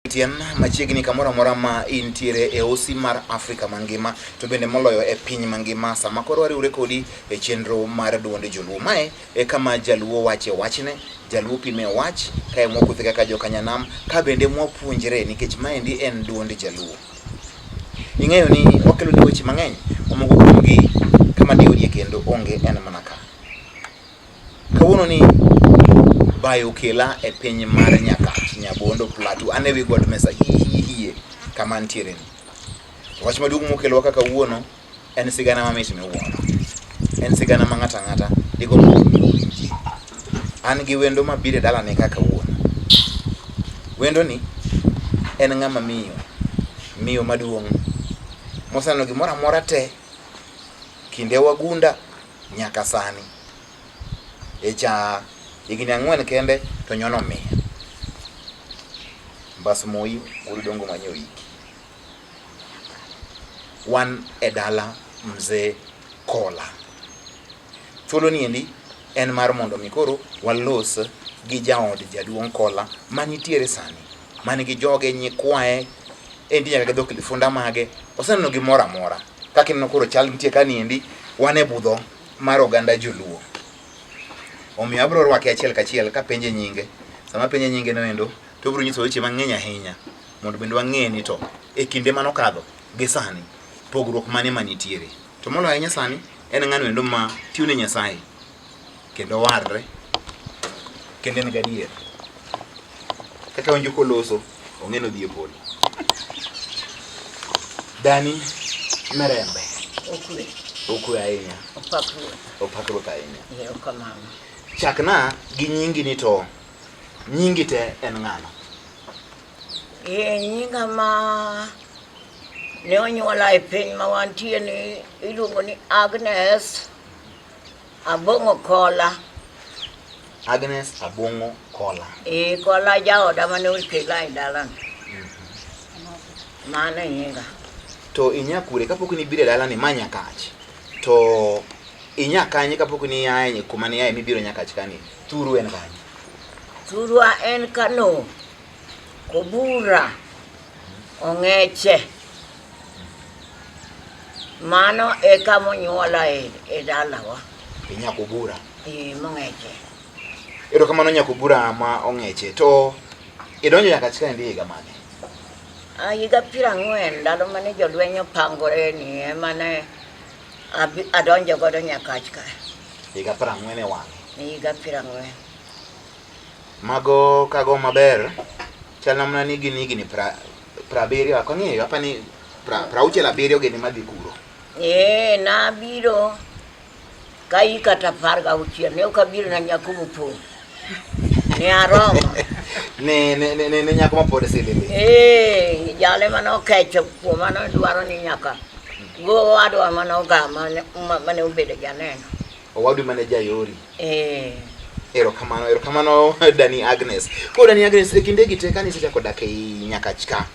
Tien machiegni kamoro amora ma intiere e osi mar Afrika mangima to bende moloyo e piny mangima sama koro wariwre kodi e chenro mar duonde joluo. Mae e kama jaluo wache wachne, jaluo pime wach kae mokuthe kaka jokanyanam ka bende mwapuonjre nikech maendi en duonde jaluo. Ing'eyo ni wakelo ni weche mang'eny omogo kuomgi kama diodie kendo onge en mana ka. Kawuono ni bayo kela e piny mar Nyakach, Nyabondo, Plateau, ane wi god mesa hie kama ntiere ni. Wach maduong' mokelo kaka kawuono en sigana mamit miwuoro. En sigana ma ng'ata ng'ata digo winji. An gi wendo mabiro e dalane kaka kawuono. Wendo ni en ng'ama miyo maduong' mosano gimoro amora te kinde wagunda nyaka sani. Echa higni 4 kende to nyono miya. Mbas Moi udongo manyo iki. Wan e dala mzee Kola. Thuolo ni endi en mar mondo mikoro walos gi jaod jaduong' Kola manitiere sani. Mani gi joge nyikwae endi nyaka dhok lifunda mage oseneno gimoro amora. Kaka ineno koro chal nitie ka niendi wan e budho mar oganda joluo. Omiyo abro rwake achiel kachiel ka penje nyinge. Sama penje nyinge no endo to bro nyiso weche mang'eny ahinya mondo bende wang'e ni to e kinde manokadho gi sani pogruok mane manitiere. To moloyo ahinya sani en ng'ano endo ma tiyo ne Nyasaye kendo warre kendo en gadier. Kaka wanjo koloso ong'eno dhi e polo. Dani Merembe okwe ahinya. Opakruok ahinya. Chakna gi nyingi ni to nyingi te en ng'ano? Nyinga ma ne onyuola e piny ma wantie ni iluongo ni Agnes Abong'o Kola. Agnes Abong'o Kola. Kola jaoda mane okela e dalano. Mano e nyinga. To inyakure kapok ni biro e dalani ma Nyakach. To inyakanye kapok ni yaye kuma ni yaye mibiro Nyakach kani. Thuru en kanye? Thurwa en Kano, Kobura, Ong'eche. Mano e kama onyuola e dalawa. Nyakobura. Mong'eche. Ero kamano Nyakobura ma Ong'eche. To idonjo Nyakach kani higa mane? Higa 40 ndalo mane jolweny opangore ni emane adonjo godo Nyakach ka. Higa 40 e wang'e. Higa 40. Mago kago maber. Chal namna ni gini 70 akong'eyo apa ni 67 gini madhi kuro. Nabiro ka ikata 16 ne okabiro na nyako mopong'. Ne aromo. Ne nyako mapod silili. Jale manokecho kuoma no dwaro ni nyaka go wadwa manogama mane obedo janeno. Owadu mane jayori. Erokamano Dani Agnes. Ko Dani Agnes e kinde gite kani sechako dak e Nyakach ka.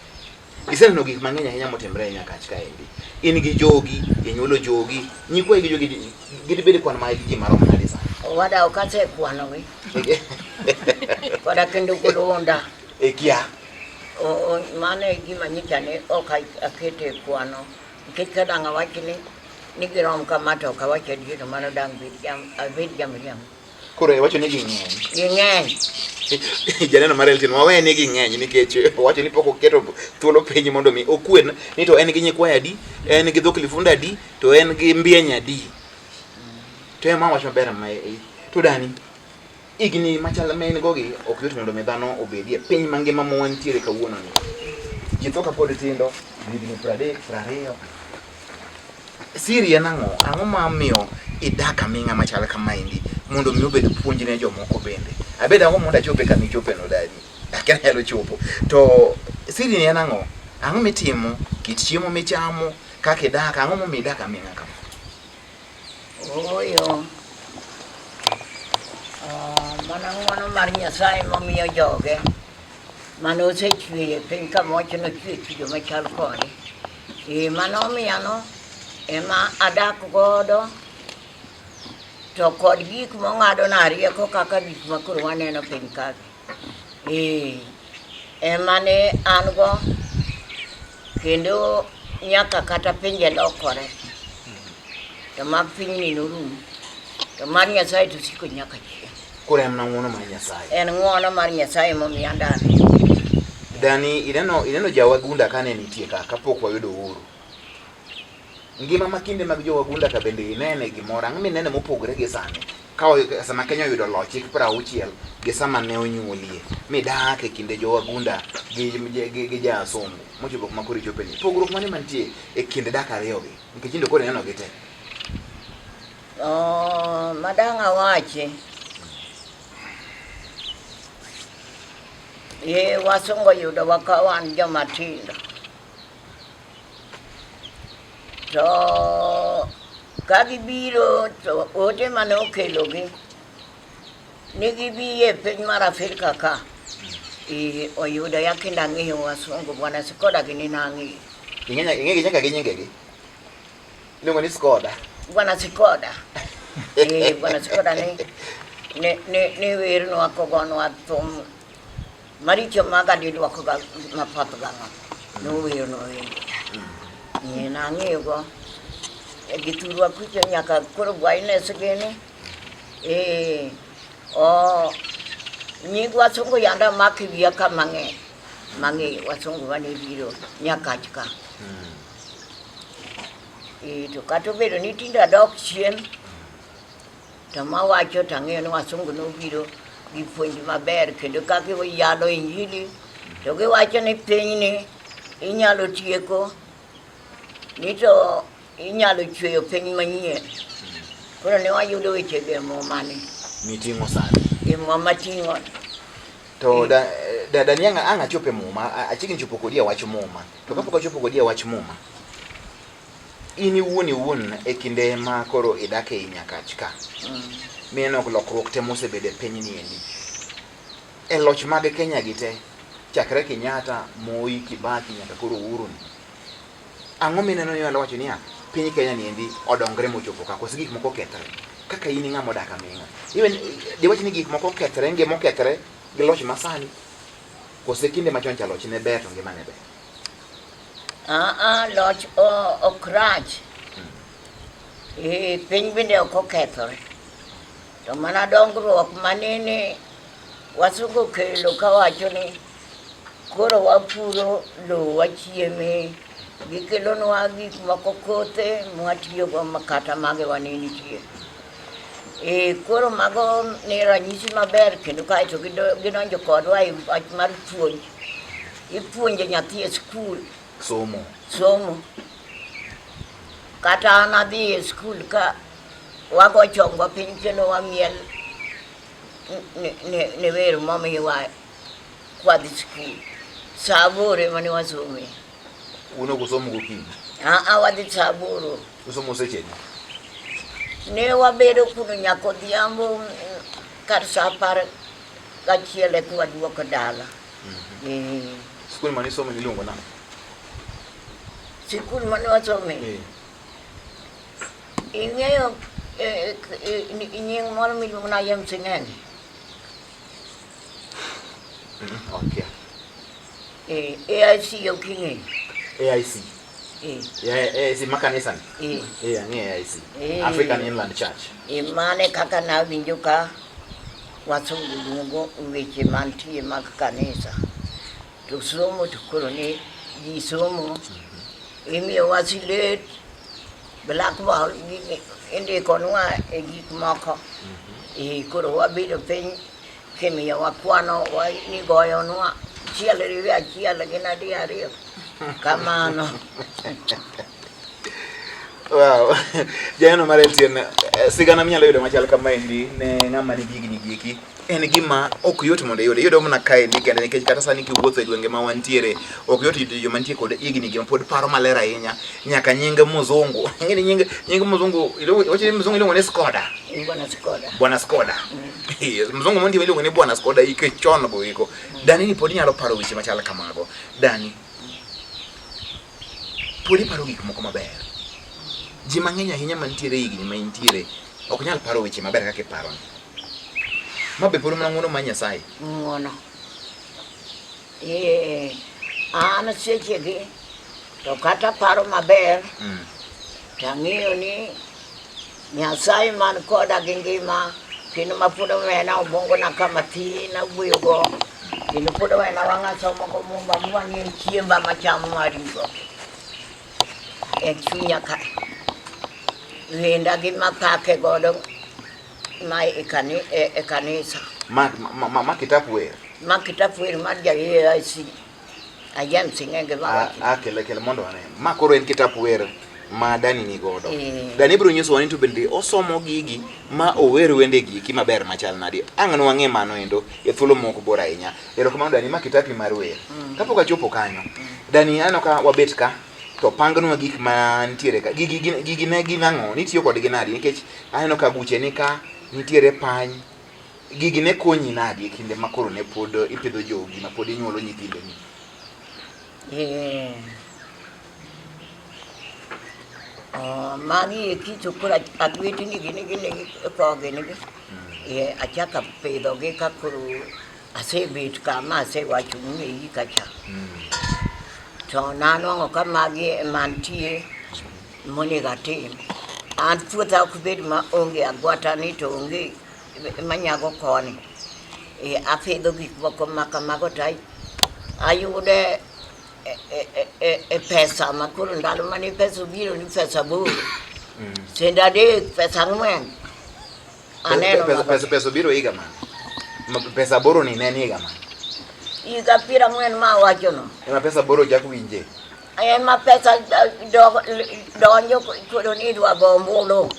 Iseneno gik mang'eny ahinya motimre e Nyakach ka endi. In gi jogi, inyuolo jogi, nyikwayi gi jogi gidibede kwan ma ji maromo nade sani? Wada okase kwano gi. Wada kendo kolonda. Kia. Mane gima nyicha ne ok akete kwano. Nikech kadang' awachni ni girom kama to ok awach adier mano dang' abed jamriam. Koro wacho ni ging'eny. Ging'eny. Janeno mar Elton wawe ni ging'eny nikech wacho ni pok oketo thuolo piny mondo mi okwen ni to en gi nyikwayi adi, en gi dhok lifunda adi, to en gi mbieny adi. To ema wach maber ma to Dani igni machal men gogi ok yot mondo dhano obedie piny mangima ma wantiere kawuono ni. Ji tho kapod tindo, higni 30, 20. Siri en ang'o ma miyo idak aming'a machal kamaendi mondo mi obed puonj ne jomoko bende. Abed ang'o mondo achope kama ichope no Dani. Akena nyalo chopo. To siri ni en ang'o? Ang'o mitimo? Kit chiemo michamo? Kaka idak? Ang'o momiyo idak aming'a kama? Mana ng'wono mar Nyasaye momiyo joge mano osechweyo piny kamocho nochwe kido machal kode. Mano omiyano ema adak godo to kod gik mong'ado na rieko kaka gik makoro waneno piny ka. emane an go kendo nyaka kata pinje lokore to mag piny ni norum to mar Nyasaye to siko nyaka chieng'. Koro en ng'uono mar Nyasaye. En ng'uono mar Nyasaye momiya ndalo. Dani ineno jawagunda kane nitie ka kapok wayudo uhuru. Ngima makinde mag jowagunda ka bende inene gimoro ang'o minene mopogore gi sani ka sama Kenya oyudo loch 60 gi sama ne onyuolie midak e kinde jowagunda gi jasomo mochopo kuma koro ichope ni pogruok mane mantie e kinde dak ariyogi nikech indo koro ineno gi te. Madang' awachi wasungo yudowa ka wan joma tindo to ka gibiro to ote mane okelogi ni gibi e piny mar Afrika ka oyudo ya kendo ang'eyo wasungu Bwana Skoda gini nang'eyo. Ing'e nyaka gi nyingegi iluongo ni Skoda. Bwana Skoda Bwana Skoda ne wernwa kogonwa thum maricho maga didwoko ga mapath gang'o nowernwa wende nang'eyogo giturwa kucho nyaka koro Bwaines gini nying wasungu yanda maki wiya ka mang'eyo wasungu mane biro nyakach ka to kata obedo ni tinde adok chien to mawacho to ang'eyo ni wasungu nobiro gi puonj maber kendo kaka yalo injili to giwacho ni pinyni inyalo tieko ni to inyalo chweyo piny manyien. Koro ne wayudo wechego e muma ni miting'o sani e muma mating'o to dani ang' achopo e muma achiegni chopo kodi e wach muma to kapok achopo kodi e wach muma in iwuon e kinde ma koro idak e Nyakach ka mineno lokruok te mosebedo e piny ni endi e loch mag Kenya gi te chakre Kenyatta, Moi, Kibaki nyaka koro Uhuru ni ang'o mineno nyalo wacho niya piny Kenya ni endi odongre mochopo ka koso gik moko kethre kaka in ng'ama odak aming'a diwach ni gik moko kethre ngima okethre gi loch masani koso kinde machon cha loch ne ber to ngima ne ber. Loch ok rach piny bende ok okethore to mana dongruok manene wasungu okelo kawacho ni koro wapuro lowo wachieme gikelonwa gik moko kothe mwatiyogo makata mage wane nitie koro mago ni ranyisi maber kendo kaeto gidonjo kodwa e wach mar puonj ipuonjo nyathi e skul somo kata an adhi e skul ka wago chongwa piny kendo wamiel ne wer momiwa kwadhi skul sa 8 mane wasome. Uno kusomo gokinyi? Wadhi sa 8. Usomo seche ne wabedo kuno nyaka odhiambo kar sa 11 eka waduoko dala. Skul mane isomo iluongo nang'o? Sikul mane wasome ing'eyo nying moro miluongo na Yem Sing'eni. Okay. AIC ok ing'eyo? AIC? AIC makanisa ni? Ang'e AIC. African Inland Church. Mane kaka nawinjo ka wasungu luongo weche mantie mag kanisa to somo to koro ne ji somo imiyo wasilet blackball indikonwa e gik moko koro wabedo piny kimiyo wakwano nigoyonwa achiel gin ariyo kamano. Wow. Jano mare tien sigana minyalo yudo machal kama endi ne ng'ama nigi higni gieki en gima ok yot mondo yudo mana kae ndi kende nikech kata sani kiwuotho e gwenge ma wantiere ok yot yudo joma nitie kod higni gi pod paro maler ahinya nyaka nying muzungu ng'eni nying muzungu wacho ni muzungu iluongo ni Skoda. Bwana Skoda. Muzungu mondi iluongo ni Bwana Skoda ike chon go iko Dani ni pod nyalo paro weche machal kamago. Dani pod paro gik moko maber. Ji mang'eny ahinya mantiere higni ma intiere ok nyal paro weche maber kaka iparo. Mabe poro mana ng'uono ma Nyasaye. Ng'uono. An sechegi to kata paro maber tang'iyo ni Nyasaye man koda gi ngima kendo ma pod omena obongona kama tin awuoyogo kendo pod omena wang'a somo go mumba mwang'e chiemba machamo marigo e chunya ka wenda gi mapake godo ma e kanisa ma kitap wer mar JAIC ayan singenge ba kele mondo ane ma koro en kitap wer ma Dani ni godo. Dani bro nyiso wani to bende osomo gigi ma ower wende gigi maber machal nadi. Ang'no wang'e mano endo e thuolo moko bora ahinya. Erokamano Dani ma kitapi mar wer. Kapok achopo kanyo, Dani ano ka wabet ka to pangnwa gik ma nitiere ka. Gigi ne gin ang'o? Nitiyo kodgi nadi nikech aneno ka buche ni ka nitiere pany. Gigi ne konyi nadi e kinde ma koro ne pod ipidho jogi ma pod inyuolo nyithindo ni. Magi kicho kura agweti ni gini koge ni achaka pedho gi ka koro asebet kama asewacho ng'eyi kacha to nanwang'o ka magi mantie monego atim. An puotha ok bed ma onge agwata ni to onge manyago koni. Apidho gik moko ma kamago to ayude pesa ma koro ndalo mane pesa obiro ni pesa boro sende adek pesa 4 aneno pesa biro higa man pesa boro ni ne higa man higa 40 ma wachono ema pesa boro jak winje ema pesa donjo koro ni dwa go mbulu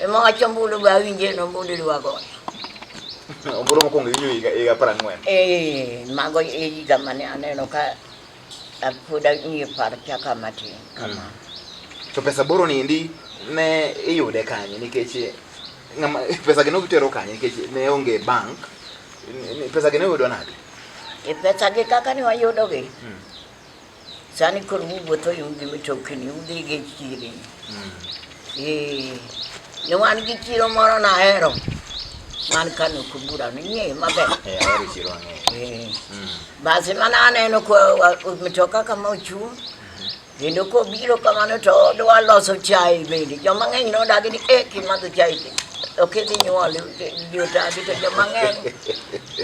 ema wacho mbulu ba winje no mbulu dwa go mbulu mokwongo winjo higa 40 mago higa mane aneno ka apuda ni par chaka matin kama to pesa boro ni ndi ne iyude kanye nikech ngama pesa gino bitero kanye nikech ne onge bank pesa gino yudo nade pesa ge kaka ni wayudo ge sani koro wuotho yungi mitokni udhi ge chiri ne wan gi chiro moro na hero man kanu kubura ni ng'e maber ahero chiro ang'e basi mana aneno ko mitoka kama ochung' kendo kobiro kamano to dwa loso chai bende joma ng'eny nodagi ni kimadho chai ok idhi nyuol jotadi to joma ng'eny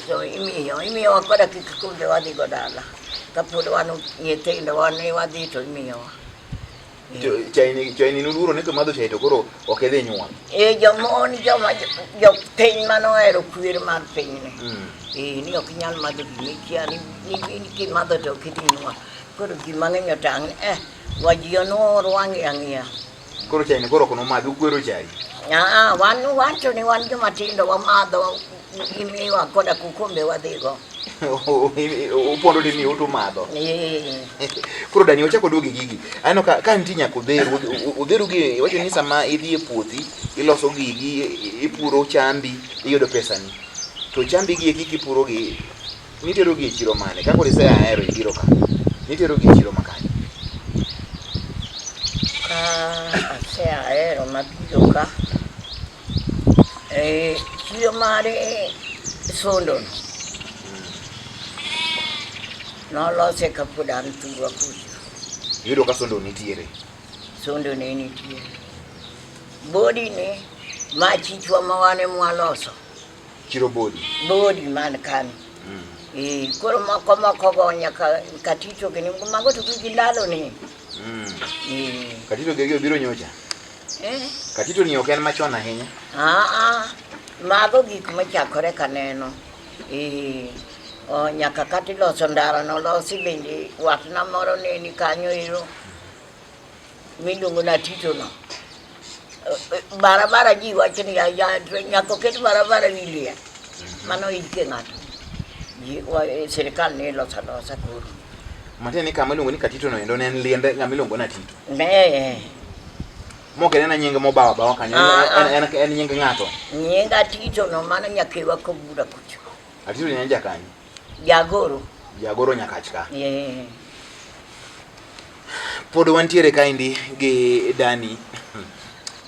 to imiyowa koda kik kumbe wadhi go dala kapod wan nyithindo wan wadhi to imiyowa chai ni nuluoro ni kamadho chai to koro ok idhi nyuol jomon jopiny manohero kwer mar pinyni ni ok inyal madho gimikia ni kimadho to ok idhi nyuol koro gima ng'eny otang' waji onwor wang'e ang'iya koro chai ni koro ok nomadhi ukwero chai wan wacho ni wan jomatindo wamadho imiwa koda kukombe wadhigo upondo ni miyo utumadho koro Dani ochako duogi gigi aneno ka nitie nyaka odheru gi wacho ni sama idhi e puothi iloso gigi ipuro chambi iyudo pesani to chambi gi eki kipuro gi nitero gi e chiro mane ka koro isehero ibiro ka nitero gi e chiro makanye asehero mabiro ka chiro mare Sondono nolose kapod an thurwa kucho yudo ka Sondono nitiere Sondono nitiere bodi ni ma chichwa ma wane mwaloso chiro bodi man kan koro moko go nyaka katito gini mago to gigi ndalo ni katito gigi biro nyocha katito ni ok en machon ahinya mago gik machakore kaneno nyaka kati loso ndara nolosi bende watna moro ni kanyo iro miluongo na Tito no barabara ji wacho ni nyaka oket barabara wilia mano ike ng'ato sirikal ne losa koro matiende ni kama iluongo ni Katito no endo ne en liende ng'ama iluongo na Tito mok en nying mobawa kanyo en nying ng'ato nyinga Tito no mano nyakewa kobura kucho Tito ni en jakanyo jagoro Nyakach ka pod wantiere kaendi gi Dani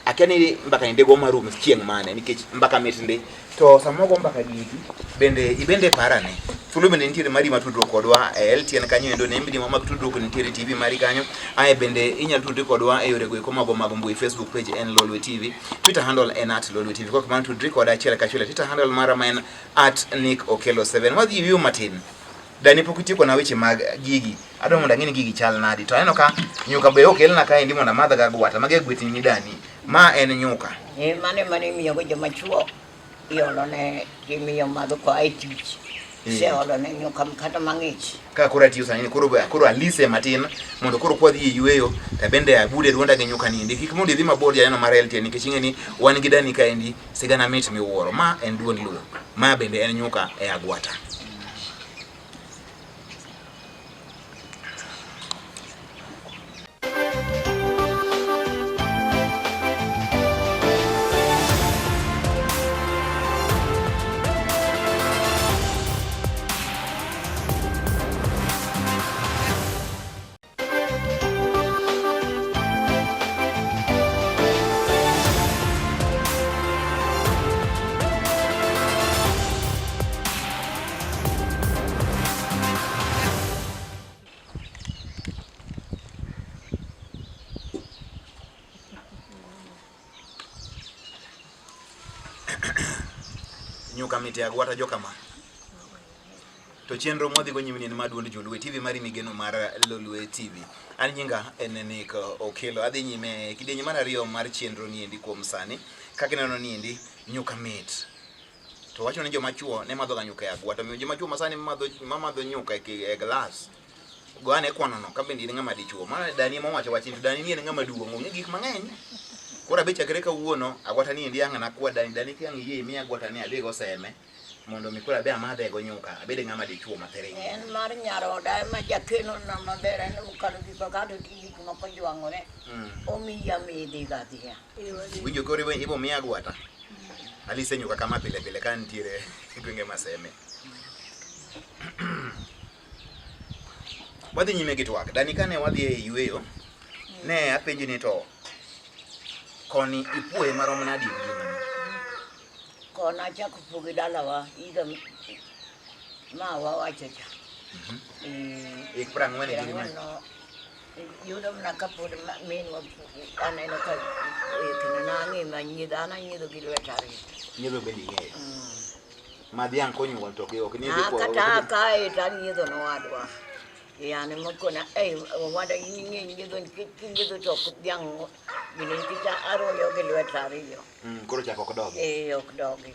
akia ni mbaka ni dego marum chieng' mane nikech mbaka mit ndi to samogo mbaka gigi bende ibende parane Thuolo bende nitiere mari matudruok kodwa e LTN kanyo endo ne mbidi mag tudruok nitiere TV mari kanyo. Ae bende inyalo tudri kodwa e yore goeko mag mbui. Facebook page en Lolwe TV, Twitter handle en @Lolwe TV. Kok man tudri koda achiel kachiel. Twitter handle mara en @NickOkello7. Wadhi yiu matin. Dani pok itieko na weche mag gigi. Adwa mondo ang'e gigi chal nadi. To aneno ka nyuka be okelna kae ndi mondo amadha ga gwata. Mage gwetni ni Dani. Ma en nyuka. Mane miyo go joma chuo iolo ne gimiyo madho ko ai tich. Se olo ne nyuka kata mang'ich. Ka koro atiyo sani koro alise matin mondo koro kwadhi yweyo ta bende abude duonda gi nyuka ni. Kik mondo idhi mabor janeno mar LTN nikech ing'eni wan gi Dani ka endi sigana mit miwuoro. Ma en duond Luo. Ma bende en nyuka e agwata. Nyuka mite agwata jokama. To chenro modhi go nyimni en maduond Jolwe TV mari migeno mar Lolwe TV. An nyinga en Nick Okello. Adhi nyime kidienje mar ariyo mar chenro ni endi kuom sani. Kaka ineno ni endi nyuka mit. To wacho ni joma chuo ne madho ga nyuka e agwata. Miyo joma chuo masani mamadho nyuka e glass. Go ane kwano no ka bende ng'ama dichuo. Mana Dani ma wacho wachin to Dani ni en ng'ama duong', ong'e gik mang'eny. Kora be chakre kawuono agwata ni endi ang'ana kwa Dani ki ang' yie mi agwata ni adhi go seme mondo mi kora be amadhe go nyuka abede ng'ama dichuo matere. En mar nyaroda ma jakeno na maber en ukalo gi bagato gik moko jwang'ore. Omiya midhi gadhia. Winjo kore be ibo mi agwata. Alise nyuka kama pile pile ka ntiere gwenge maseme. Wadhi nyime gi twak. Dani kane wadhi e yweyo ne apenji ni to koni ipuoye marom nadi ngimani. Kona chako pugi dalawa iga ma wawacho cha. Ik prang'wen e ngimani. Yudo na kapod min wa aneno ka kena nangi ma nyidha ana nyidho gi lweta ri. Nyidho bende ng'eyo. Madhiang' konyuol to ok ni dhi kwa. Kata kae tan nyidho no wadwa. Yani mokona wada nyidho nyidho to dhiang' gini kita aroyo gi lweta riyo. Koro chako ok dogi. Ok dogi.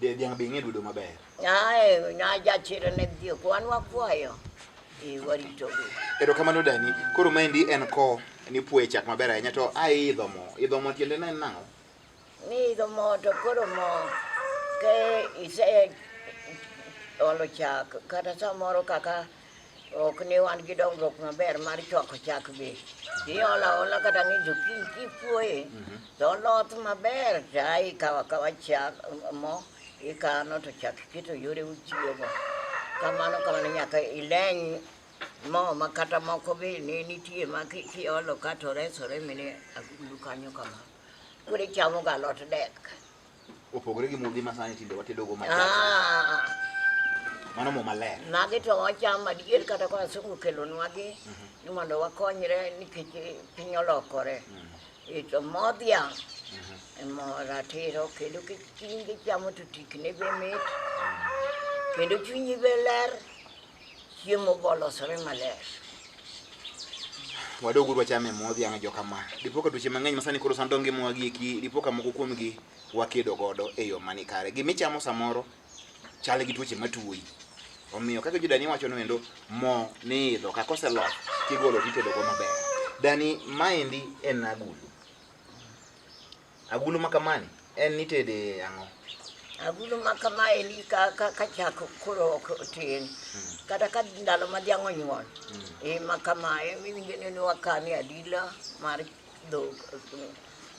Dhiang' be ing'e dudo maber. Na jachiro ne dhiyo kwan wakwayo. Warito gi. Erokamano Dani, koro maendi en ko ni puoye chak maber ahinya to idho mo. Idho mo tiende ne en nang'o? Ni idho mo to koro mo ke ise olo chak kata samoro kaka ok ni wan gi dongruok maber mar chwako chak be. Iola ola kata ng'icho kipuoye to loth maber to ikawa chak mo ikano to chak kito yore utiyogo. Kamano nyaka ileny mo makata moko be ne nitie ma kiolo kato resore mine agulu kanyo kama. Kure chamo ga lot dek. Opogore gi modhi masani tinde watedo go machal. Mano mo maler. Magi to wachamo adier kata ka sungu kelonwa gi ni mondo wakonyre nikech piny olokore. To mo dhiang' mo ratiro kendo kichunyi chamo to tikne be mit. Kendo chunyi be ler, chiemo bolosore maler. Wadoguru wachame mo dhiang' jokama. Dipo ka tuoche mang'eny masani koro sando ngima wagi iki, dipo ka moko kuom gi wakedo godo e yo mani kare. Gimichamo samoro chal gi tuoche matuoyi. Omiyo kaka Dani wacho no endo mo ni idho ka koseloth kigolo titedo go maber. Dani maendi en agulu. Agulu makamani en nitede ang'o? Agulu makama eli ka chak kuro tin. Kata ka ndalo ma dhiang' onyuol. Makama winjo ni wakani adila mar dhok.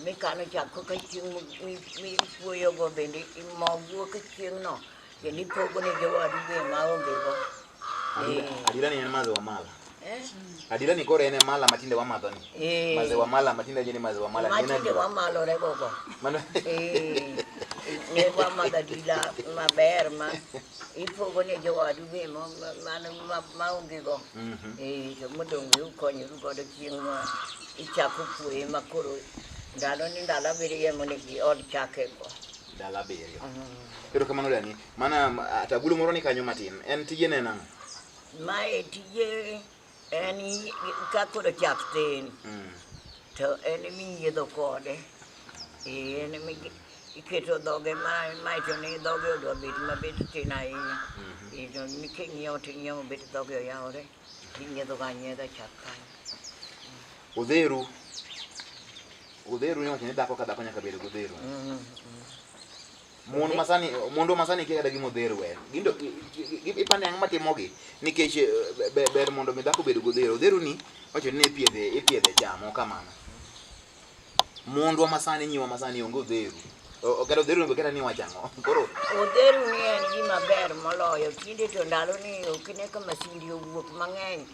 Mikano chak ka chieng' mi puoyo go bende mo wuok chieng' no. Kendo ipogo ne jowadu be maonge go. Adila ni en maziwa mala. Adila ni kore ene mala matinde wamadho ni. Maziwa mala matinde jeni maziwa mala. Matinde wamalore gogo. Mano. ne wa madadila maber ma ipogo ne jowadu be ma onge go to modong yu konyo godo chieng' ma ichako puoye makoro ndalo ni ndalo abiriyo monegi od chake go dala abiriyo. Erokamano Dani. Mana tabulo moro ni kanyo matin. En tije ne nang'o? Mae tije en kakoro chak tin to en minyiedho kode en iketo dhoge maito ni dhoge odwa bet mabet tin ahinya king'iewo ting'iewo bet dhoge oyawore tinyiedho ga nyiedha chak kanyo. Odheru ni wacho ni dhako ka dhako nyaka bed godheru. Mondo masani kia kada gimo odheru en. Gindo ipande ang' matimogi nikech ber mondo mi dhako bed godheru. Odheru ni wacho ni ipiedhe chamo kamano. Mondwa masani nyiwa masani onge odheru. Kata odheru kata ni wachang'o. Koro odheru ni en gima ber moloyo tinde to ndalo ni okine ka masindi owuok mang'eny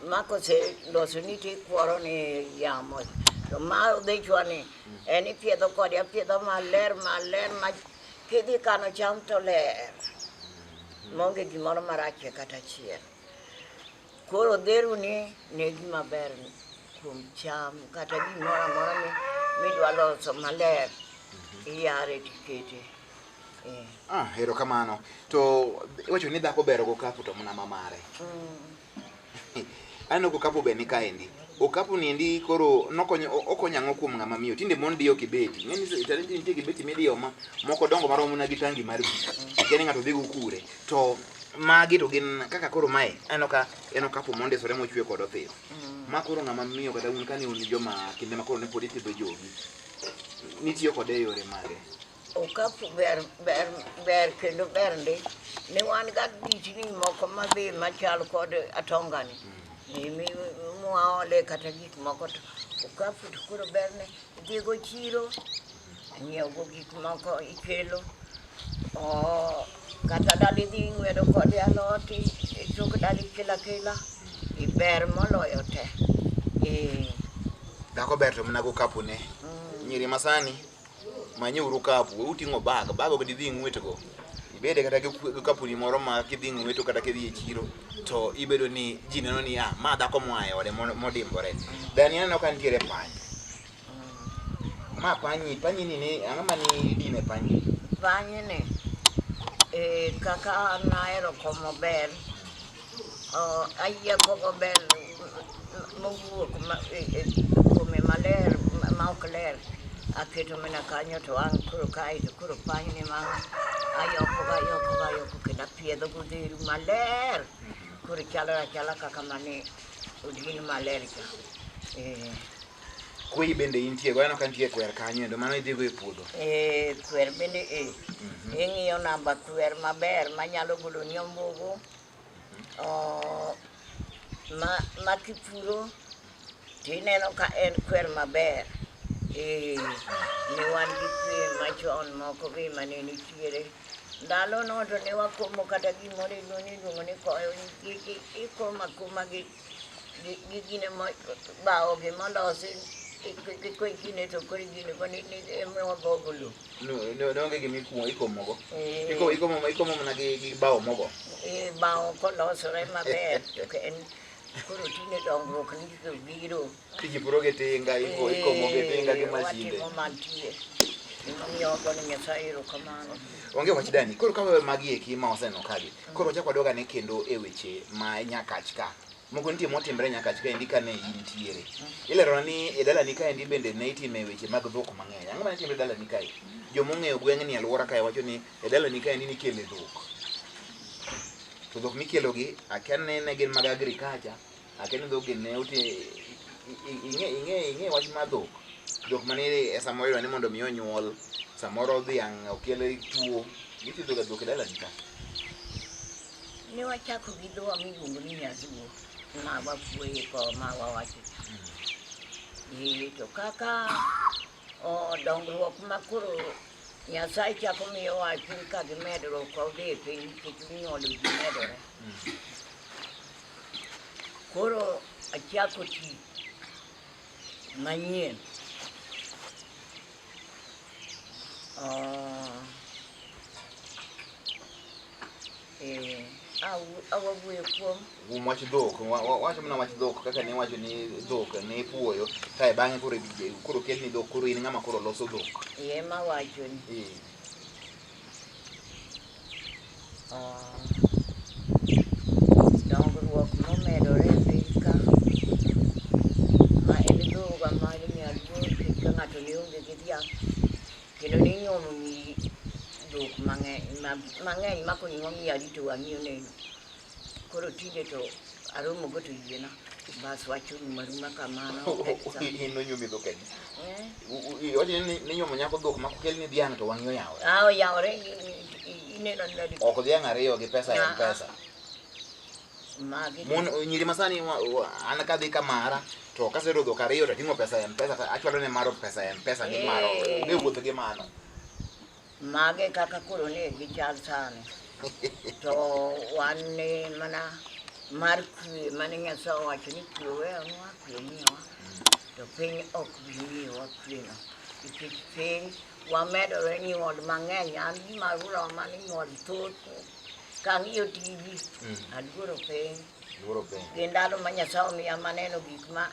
ma kose loso ni tikworo ni yamo to ma odhichwa ni en ipiedho kode apiedha maler ma kidhi kano cham to ler maonge gimoro marachie kata achiel. Koro odheru ni gima ber kuom cham kata gimoro amora midwa loso maler iyare tikete. Erokamano. To iwacho ni dhako bero gokapu to mana mamare. Aneno gokapu be ni kaendi. Okapu ni endi koro okonyo ang'o kuom ng'ama miyo. Tinde mon diyo kibeti. Ng'eni talenti nitie kibeti midiyo moko dongo maromo na gi tangi mar pi. Keni ng'ato dhi go kure. To magi to gin kaka koro mae aneno ka en okapu mondisore mochwe kod othith. Ma koro ng'ama miyo kata un kani un joma kinde ma koro ne pod ipidho jogi. Nitiyo kode e yore mage. Okapu ber kendo ber ndi ne wan ga dichni moko madhi machal kod atongani muaole kata gik moko to okapu to koro berne idhi go chiro nyiewo go gik moko ikelo kata dali dhi ng'wedo kode alot itok dali kila iber moloyo te. Dhako ber to mana gokapu ne. Nyiri masani manyeuru kapu, uting'o bag ok didhi ng'wetgo. Ibede kata gi kapuni moro ma kidhi ng'weto kata kidhi e chiro to ibedo ni ji neno ni ma dhako moaye ode modimbore. Dani aneno ka nitiere pany. Ma panyi ni ang'o ma ni dine panyi? Panyi ni kaka nahero komo ber ayieko go ber mowuok kuome maler ma ok ler aketo mana kanyo to ang' koro kae to koro pany ni ma ayoko kendo apiedho godheru maler koro chala kaka mane odin maler cha. Koi bende intie go, aneno ka nitie kwer kanyo endo mano idhigo e puodho. Kwer bende ing'iyo namba kwer maber manyalo golo ni ombugu ma kipuro tineno ka en kwer maber. Ne wan gi kwe machon moko be mane nitiere ndalo no to ne wakomo kata gimoro iluongo ni koyo ikomo akoma gi gine bao gi molosi kine to koro gine ko ni wagogo lo onge gima ikomogo. Ikomo mana gi bao mogo. Bao kolosore maber to en koro tine dongruok ni to biro Kijipuro gi tinga, ikomo gi tinga gi masinde. Watimo mantie. Emomiyo wagoyo Nyasaye erokamano. Onge wach Dani, koro ka magi eki ma oseno kagi. Koro chak waduoga ne kendo e weche ma Nyakach ka. Moko nitie motimre Nyakach ka endi kane intiere. Ilerona ni e dalani ka endi bende ne itime weche mag dhok mang'eny. Ang'o mane timre dalani kae? Joma ong'eyo gweng'ni alwora kae wacho ni e dalani ka endi nikele dhok. To dhok mikelogi akia ne gin mag agriculture, akia ni dhok gin ne ing'e wach mar dhok. Dhok mane e samoro iyudo ni mondo mi onyuol, samoro dhiang' okelo tuo, githiedho ga dhok e dalani ka. Ne wachako gi dhowa miluongo ni Nyaluo ma wapuoye ko ma wawacho. To kaka dongruok ma koro Nyasaye chako miyowa piny ka gimedruok odhi e piny nikech nyuolo ji medore. Koro achako tich manyien Oh. Awuoyo kuom wach dhok wacho mana wach dhok kaka ne wacho ni dhok ne ipuoyo kae bang'e koro kelni dhok koro in ng'ama koro loso dhok ema wachoni. Dongruok momedore e piny ka ma en dhoga ma imiyo luor nikech ka ng'ato ne onge gi dhiang' kendo ninyuomo nyiri dhok mang'eny ma konyuom yadi to wang'i oneno. Koro tinde to aromogo to yiena bas wachoni maruma kamano. in nonyuomi dhok adi wacho ni ninyuomo nyako dhok ma kokelni dhiang' to wang'i oyawore oyawore ineno nadi ok dhiang' ariyo gi pesa en pesa magi nyiri masani an kadhi kamara to kasero dhok ariyo to ating'o pesa M-Pesa achwalo ne maro pesa M-Pesa ni maro de wuoth gi mano mage kaka koro ne gichal sani to wan ne mana mar kwe mane Nyasaye owacho ni kwe weonwa kwe miyowa to piny ok bi miyowa kweno nikech piny wamedore nyuol mang'eny an gima rura mane nyuol thoth kang'iyo TV aluoro piny gi ndalo ma Nyasaye omiya maneno gik ma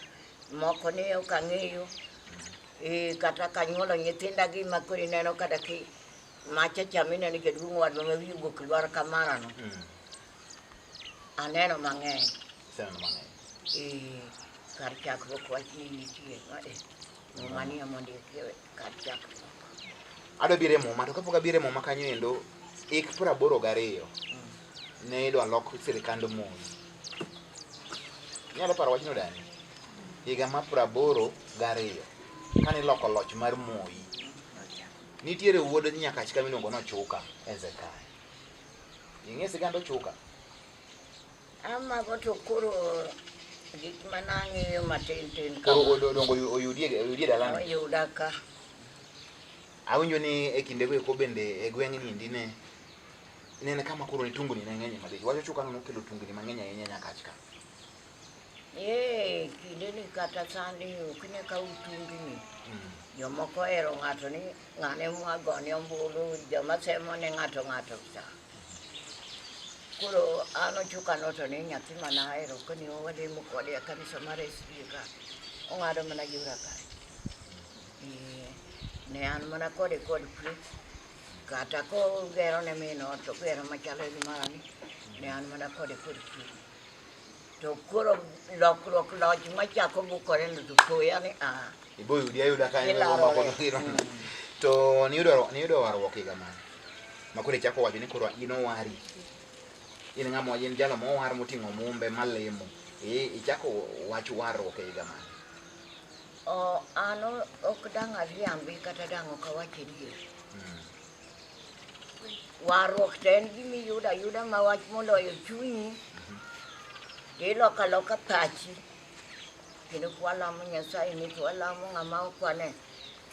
moko ne ok ang'eyo kata kanyuolo nyithinda gi ma koro ineno kata machacha mineno jaduong' wadwa ma wiye wuok lwar kamarano aneno mang'eny kar chakruok wach ni nitie mania mondo kar chakruok adwa biro e muma to kapok abiro e muma kanyo endo ik 82 ne idwa lok sirikand Moi nyalo paro wachno dani higa ma 82 kane iloko loch mar Moi nitiere wuod Nyakach kama iluongo ni Ochuka Ezekai ing'e sigand Ochuka amago to koro gik manang'eyo matin koro dongo oyudie dalane oyuda ka awinjo ni e kindego eko bende e gweng'ni indi ne en kama koro ni tungni ne ng'eny malich wacho Ochuka no nokelo tungni mang'eny ahinya Nyakach ka kinde ni kata sani ok ne ka utungni jomoko ohero ng'ato ni ng'ane mwagone ombulu joma semo ne ng'ato cha koro an Ochuka no to ne nyathi manahero kani walemo kode e kanisa mar SDA ka ong'ado mana yura kae ne an mana kode kod kwe kata kogero ne min ot to gero machalo gi marani ne an mana kode kod kwe to koro lokruok loch machako bukore no to poya ni iboyudi ayuda kanyo to niyudo warruok higa mane ma koro ichako wacho ni koro in owari in ng'ama in jalo mowar moting'o mumbe malemo ichako wach warruok e higa mane an ok dang' ariambi kata dang' ok awach adier warruok to en gimiyudo ayuda ma wach moloyo chunyi iloko aloka pachi kendo kwalamo Nyasaye ni to walamo ng'ama okwane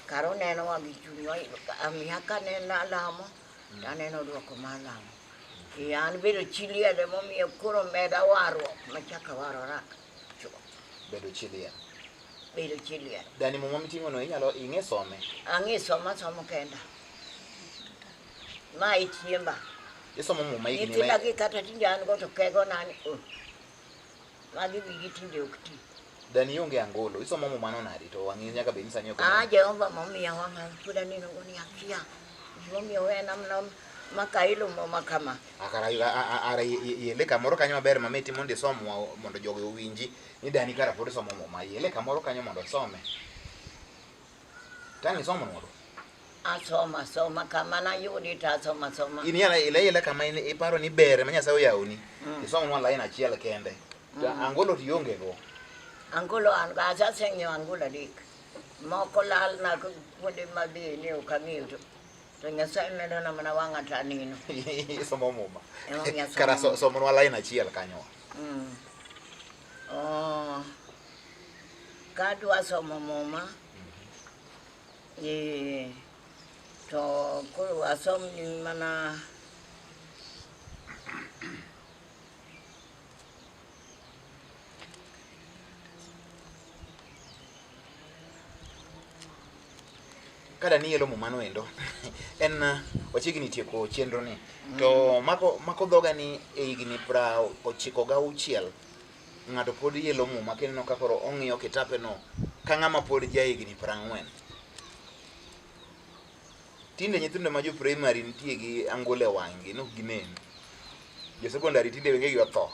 kar onenowa gi chunywa amiya kane nalamo to aneno duoko mar lamo an bedo chi liende momiyo koro meda warruok machaka warora bedo chi liel dani muma miting'ono ing'e some ang'e somo kenda ma chiemba isomo muma nyithinda gi kata tinde an go to kego nani magi wigi tinde ok ti dani ionge angolo isomo muma no nadi to wang'i nyaka bed ni sani ok Jehova momiya wang'a pod aneno go ni akia momiyo wenam maka ilumo makama akara yele kamoro kanyo maber mamiti mondo isom mondo jogo owinji ni dani kara pod isomo muma yele kamoro kanyo mondo some tang' isomo noro asoma kama nayudi to asoma in yele kama iparo ni ber ma Nyasaye oyawoni isom nwa line achiel kende angolo tionge go angolo an ga aseng'eyo angolo adek moko lal na kuonde madhi ni ok ang'eyo to Nyasaye medona mana wang'a to aneno isomo muma kara somo nwa line achiel kanyo kadwa somo muma to koro asom ni mana kada ni yelo mumano endo en wachigni tieko chenro ni to mako dhoga ni e higni 96 ng'ato pod yelo muma kendo ka koro ong'iyo kitape no ka ng'ama pod ja higni 40. Tinde nyithindo ma jo primary nitie gi angole wang'gi no ginen, jo secondary tinde wengegi otho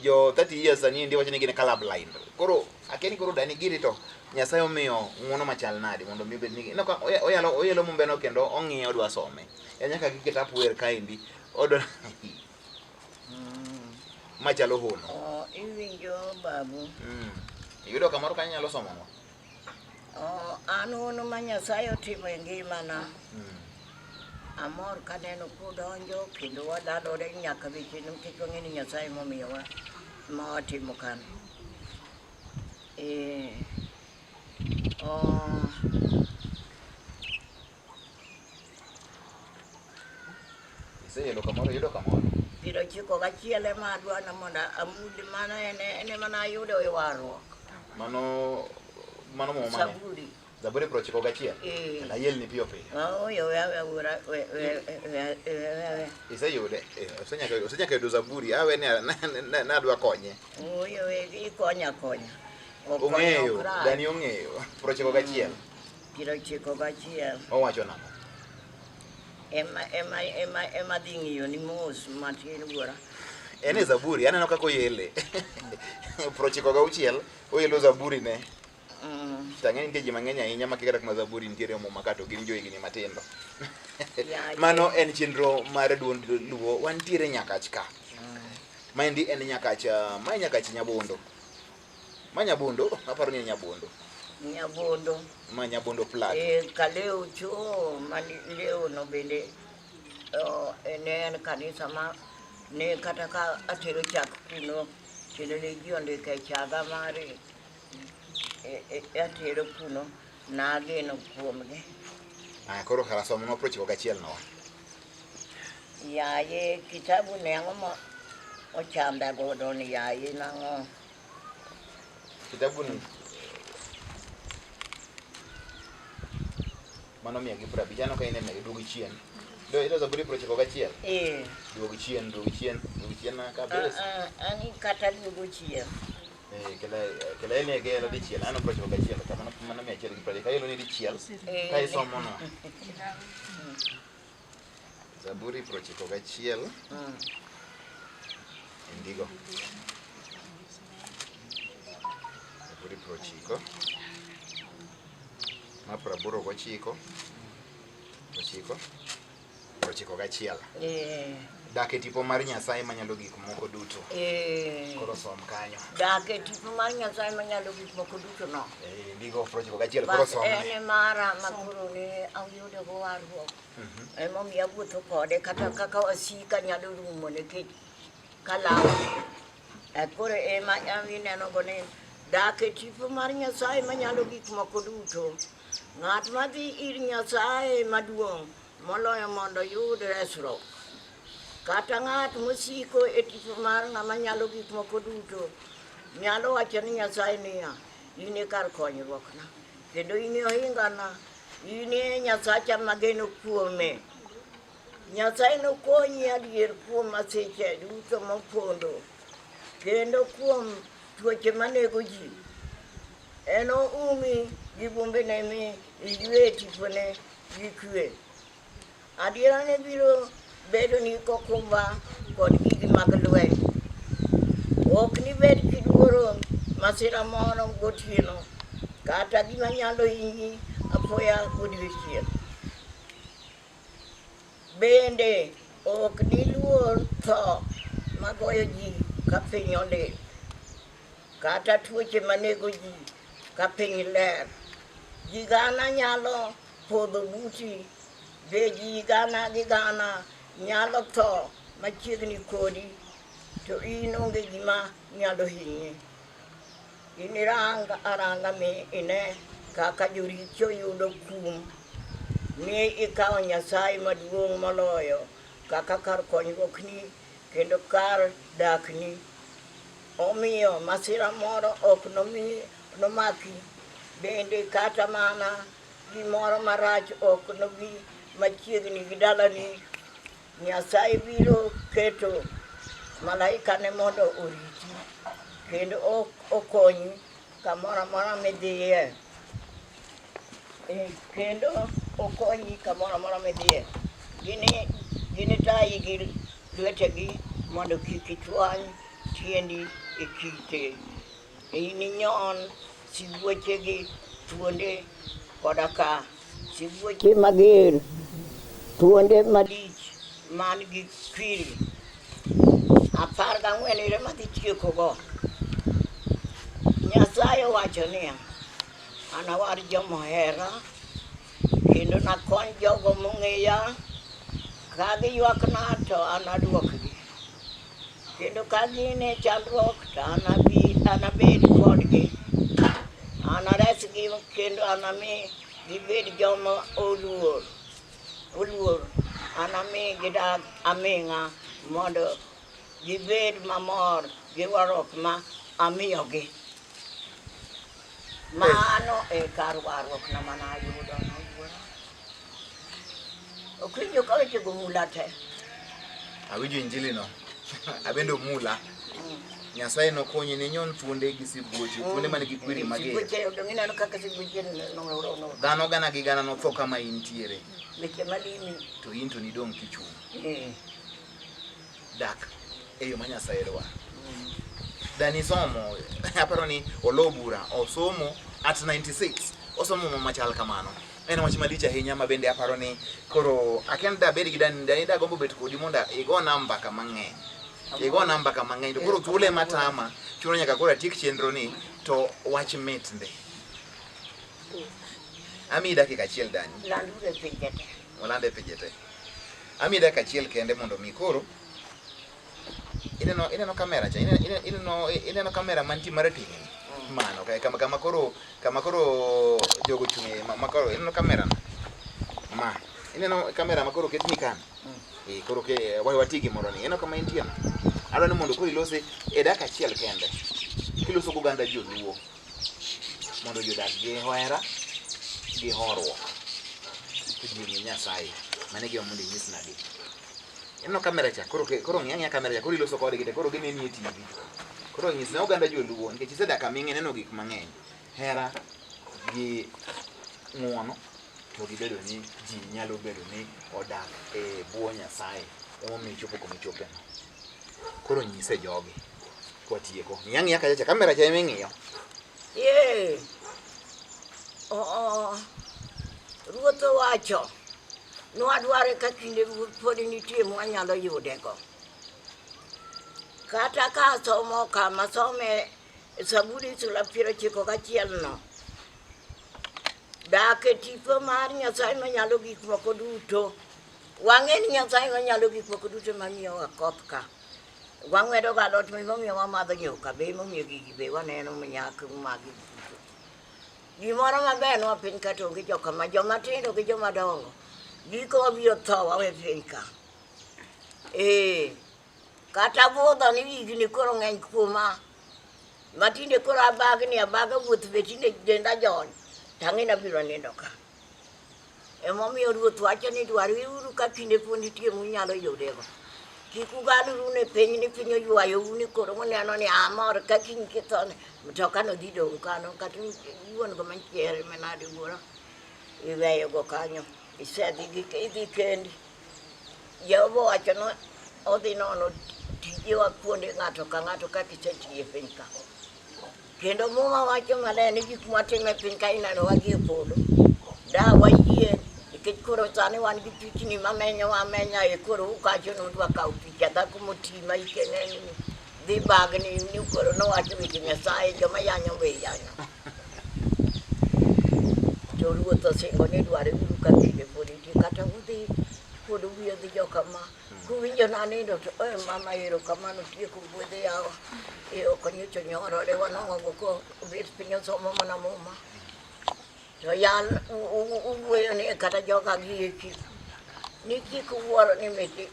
jo 30 years ani ndi wacho ni gin color blind. Koro akeni koro dani giri to Nyasaye omiyo ng'uono machal nade mondo mi bed ni no ka oyelo mumbe no kendo ong'iyo odwa some ya nyaka gi kitapu wer kaendi odo machalo hono. Iwinjo babu. Yudo kamoro ka nyalo somo no. An hono ma Nyasaye otimo e ngimana. Amor kaneno kudonjo kendo wadadore nyaka wichino nikech wang'e ni Nyasaye momiyowa ma watimo kan. Iseyudo kamoro, yudo kamoro. 91 ema adwano mondo amudi mano ene mana ayudo e warruok. Mano muma mane? Zaburi 91. Ayel ni piyo piyo. Iseyude. Osenya yudo Zaburi. Awe ni nadwa konye. Ikonya. Ong'eyo, Dani ong'eyo. 91. 91. Owacho nang'o? Ema dhi ng'iyo ni mos matin wuora. Ene Zaburi, aneno kako yele. 96 oyelo Zaburi ne. Tang'eni nitie ji mang'eny ahinya makikata kuma Zaburi nitiere muma kato gin jo higni matindo. Mano en chenro mar duond Luo, wantiere Nyakach ka. Maendi en Nyakach, mae Nyakach Nyabondo. Ma Nyabondo, aparo ni Nyabondo. Ma Nyabondo plat. Kaleo cho mani leo no bende en kanisa ma ne kata ka atero chak kuno kendo ne gionde ke chaga mare atero kuno nageno kuomgi. Koro kara somo no 91 no. Yaye kitabu ne ang'o ma ochanda godo ni yaye nang'o. Kitabu ni mano miya gi 50 jano ka ine me duogi chien. Do ilo Zaburi 91? Duogi chien na kabisa. Ani kata duogo chien. Kela ene gero di chien, ano 91 kama mano miya chiel gi 50. Ka ilo ni di chiel. Ka isomo no. Zaburi 91. Indigo. Zaburi 90. Ma 89. 91. Dak e tipo mar Nyasaye manyalo gik moko duto. Koro som kanyo. Dak e tipo mar Nyasaye manyalo gik moko duto no. Indigo 91 koro som. Ene mara makoro ne ayudo go warruok. Emo miya wuotho kode kata kaka wasika nyalo rumo nikech kalawo. Koro ema avineno go ni dak e tipo mar Nyasaye manyalo gik moko duto. Ng'at madhi ir Nyasaye maduong' moloyo mondo yud resruok. Kata ng'at mosiko e tipo mar ng'ama nyalo gik moko duto nyalo wacho ni Nyasaye niya, in e kar konyruokna kendo in e ohingana, in e Nyasacha mageno kuome. Nyasaye nokonyi adier kuom masiche duto mopondo kendo kuom tuoche manego ji. En oumi gi bumbene mi iywe tipone gi kwe. Adiera ne biro bedo ni kokumba kod gigi mag lweny. Ok ni bed kiluoro masira moro gotieno kata gima nyalo hinyi apoya godiechieng'. Bende ok ni luor tho magoyo ji ka piny olil kata tuoche manego ji ka piny ler. Ji gana nyalo podho buti, be ji gana gi gana nyalo tho machiegni kodi to in onge gima nyalo hinyi. Iniranga aranga mi ine kaka joricho yudo kum ni ikawo Nyasaye maduong' moloyo kaka kar konyruokni kendo kar dakni. Omiyo masira moro ok nomaki bende kata mana gimoro marach ok nobi machiegni gi dalani. Nyasaye biro keto malaika ne mondo oriti kendo okonyi kamoro amora midhiye. Kendo okonyi kamoro amora midhiye. Gini tayi gi lwetegi mondo kik ichwany tiendi e kite. Inyon sibuochegi thuonde koda ka sibuoche mager, thuonde malich man gi kwiri 14 ere madhi tiekogo. Nyasaye wacho niya, an awar jomohera kendo nakony jogo mong'eya. Ka giywakna to an aduokgi, kendo ka gin e chandruok to an abed kodgi. An aresgi kendo an ami gibed joma oluor. An ami gidag aming'a mondo gibed mamor gi warruok ma amiyogi. Mano e kar warruokna manayudo. Okinyo ka wechego mula te. Awinjo injili no. Abendo mula. Nyasaye nokonyi ne nyon thuonde gi sibuoche, thuonde mane gi kwiri mager. Sibuoche odong'ina kaka sibuoche no. Dhano gana gi gana notho kama intiere. Weche malimi. To in to nidong' kichung'. Dak e yo ma Nyasaye dwaro. Dani somo, aparo ni olobura, osomo at 96. Osomo machal kamano. En wach malich ahinya ma bende aparo ni koro akenda bed gi dani da gombo bet kodi monda igo namba ka mang'eny. To koro thuole matama chuno nyaka koro atiek chenro ni to wach mit nde. Ami dakika achiel Dani. Landure pinjete. Olande pinjete. Ami dakika achiel kende mondo mi koro ineno kamera cha ineno kamera manti marating'. Mano kaya kama koro jogo chunge makoro ineno kamera ma ineno kamera makoro ketni kan koro ke wati gimoro ni ineno kama intie adwa ni mondo koro ilose e dakika achiel kende kiloso go ganda joluo mondo jodak gi hera gi horruok kujingi Nyasaye mane gi mondo inyis nadi ineno kamera cha koro ng'ia kamera cha koro iloso kodgi te koro gineni e TV. Koro nyis ne oganda joluo nikech isedak aming'e neno gik mang'eny, hera gi ng'uono to gibedo ni ji nyalo bedo ni odak e bwo Nyasaye emomiyo ichopo kuma ichopeno. Koro nyise jogi kwatieko. Ng'ia kacha kamera cha eming'iyo. Ruoth owacho nwadware ka kinde pod nitie mwanyalo yudego. Kata ka somo kama some Zaburi 91 no. Dak e tipo mar Nyasaye manyalo gik moko duto. Wang'e ni Nyasaye manyalo gik moko duto mamiyowa koth ka. Wang'wedo ga alot momiyo wamadho nyuka, be momiyo gigi be waneno nyak magi. Gimoro maber nwa piny ka to onge joka ma joma tindo gi joma dongo. Giko wabiro tho wawe piny ka. Kata budho ni wigni koro ng'eny kuoma. Matinde koro abaga wuoth be tinde denda jony. Tang'ina biro nindo ka. Emomiyo Ruoth wacho ni dwaruru ka kinde pod nitie munyalo yudego. Kik ugaluru ne piny ni piny oywayo ni koro uneno ni amor ka kiny kithone. Mtoka no dhi dong' kano kata wuon go manchiere manade wuora. Iweyo go kanyo. Idhi kendi. Jehova wacho no odhi nono tijewa kuonde ng'ato ka ng'ato kaka isetiye piny ka. Kendo Muma wacho maler ni gik mwatimo e piny ka ineno wagi e polo. Da wayie nikech koro sani wan gi pichni mamenyo amenya e koro ukacho nodwa kawo picha dhako moti ma ike ng'eny dhi bagni ni koro nowacho weche Nyasaye joma yanyo be yanyo. To Ruoth osingo ni dware uru ka kinde pod nitie kata udhi pod wiyo dhi joka ma kuwinjo nanindo to mama erokamano tieko wuodhe yawa ok onyicho nyorore wanong'o ko obet piny osomo mana Muma to yan uwuoyo ni kata joga gi e chik ni kik wuoro ni miti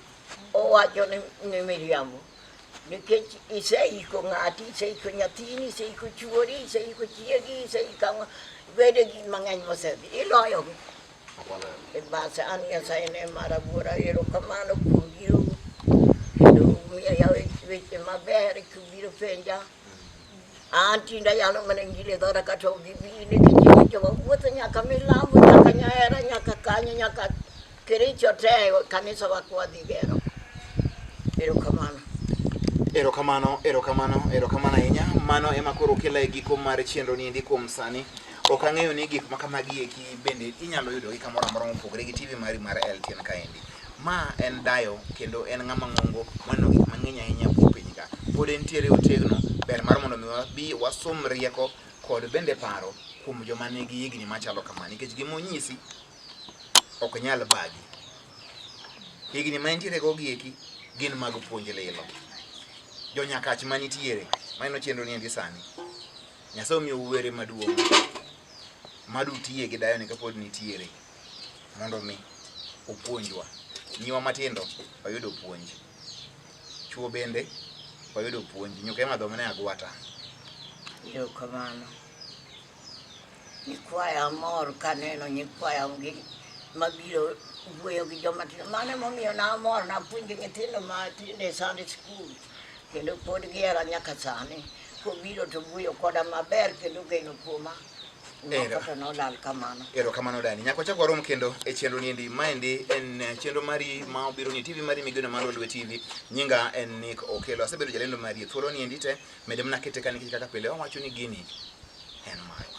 owacho ni miriambo nikech iseiko ng'ati, iseiko nyathini, iseiko chuori, iseiko chiegi, iseiko wedegi mang'eny mosedhi, iloyogi. E base an Nyasaye ne mara buora, erokamano kuom biro kendo miya weche maber kubiro penja. An tinde ayalo mana Injili e dhoda kata ok gibi nikech joma wuotho nyaka Milambo, nyaka Nyahera, nyaka kanyo, nyaka Kericho te kanisa wa kwadhi gero. Erokamano. Erokamano ahinya. Mano ema koro kela e giko mar chenro ni kuom sani. Ok ang'eyo ni gik makamagi eki bende inyalo yudo gi kamoro amora mopogore gi TV mari mar LTN kaendi. Ma en dayo kendo en ng'ama ng'ongo maneno gik mang'eny ahinya e piny ka. Pod entiere otegno, ber mar mondo mi wabi wasom rieko kod bende paro kuom joma nigi higni machalo kama, nikech gimonyisi ok nyal bagi. Higni ma entiere go gieki gin mag puonj lilo. Jo Nyakach manitiere maneno chenro ni endi sani, Nyasaye omiyo were maduong' madutiye gi dayo ni kapod nitiere mondo mi opuonjwa. Nyiwa matindo oyudo puonj, chuo bende oyudo puonj, nyuka ema dhomne agwata. Erokamano. Nyikwaya mor kaneno nyikwaya mabiro wuoyo gi joma tindo. Mano emomiyo namor napuonjo nyithindo matinde e Sunday school kendo pod gihera nyaka sani. Kobiro to wuoyo koda maber kendo geno kuoma. Kata nolal kamano. Erokamano Dani. Nyaka wachak warom kendo e chenro ni endi. Maendi en chenro mari ma obiro ni TV mari Migeno mar Lolwe TV. Nyinga en Nick Okelo. Asebedo jalendo mari thuolo ni endi te. Mede mna kete ka nikech kaka pile wawacho ni gini en mari.